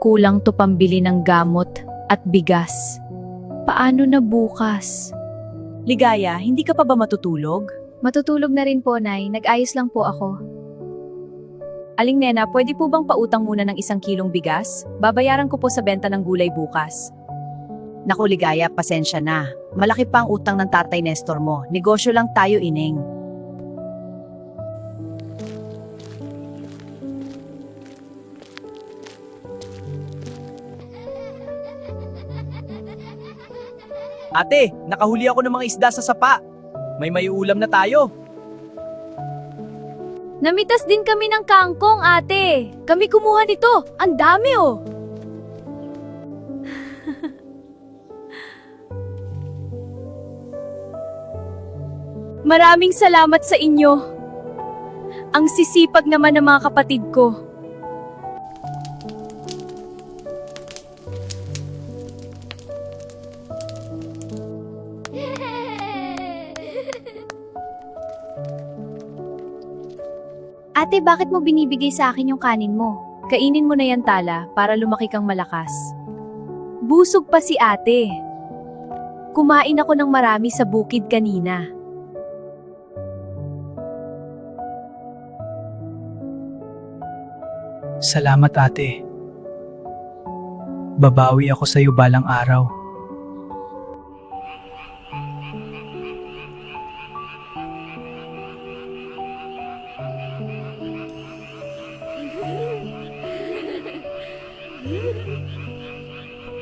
kulang to pambili ng gamot at bigas. Paano na bukas? Ligaya, hindi ka pa ba matutulog? Matutulog na rin po, Nay. Nag-ayos lang po ako. Aling Nena, pwede po bang pautang muna ng 1 kilong bigas? Babayaran ko po sa benta ng gulay bukas. Naku Ligaya, pasensya na. Malaki pa ang utang ng tatay Nestor mo. Negosyo lang tayo, Ineng. Ate, nakahuli ako ng mga isda sa sapa. May ulam na tayo. Namitas din kami ng kangkong, ate. Kami kumuha nito. Ang dami, oh. Maraming salamat sa inyo. Ang sisipag naman ng mga kapatid ko. Ate, bakit mo binibigay sa akin yung kanin mo? Kainin mo na yan, Tala, para lumaki kang malakas. Busog pa si ate. Kumain ako ng marami sa bukid kanina. Salamat ate. Babawi ako sa iyo balang araw.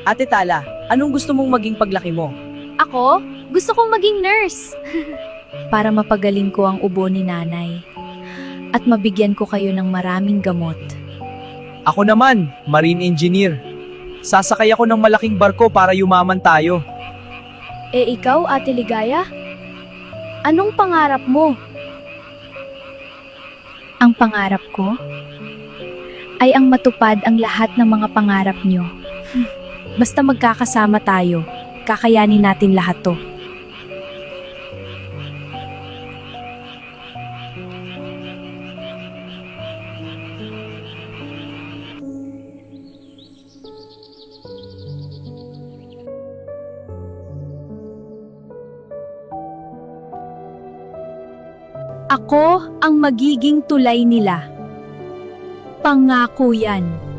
Ate Tala, anong gusto mong maging paglaki mo? Ako? Gusto kong maging nurse. Para mapagaling ko ang ubo ni nanay. At mabigyan ko kayo ng maraming gamot. Ako naman, marine engineer. Sasakay ako ng malaking barko para yumaman tayo. Ikaw, Ate Ligaya? Anong pangarap mo? Ang pangarap ko ay ang matupad ang lahat ng mga pangarap nyo. Basta magkakasama tayo, kakayanin natin lahat to. Ako ang magiging tulay nila. Pangako yan.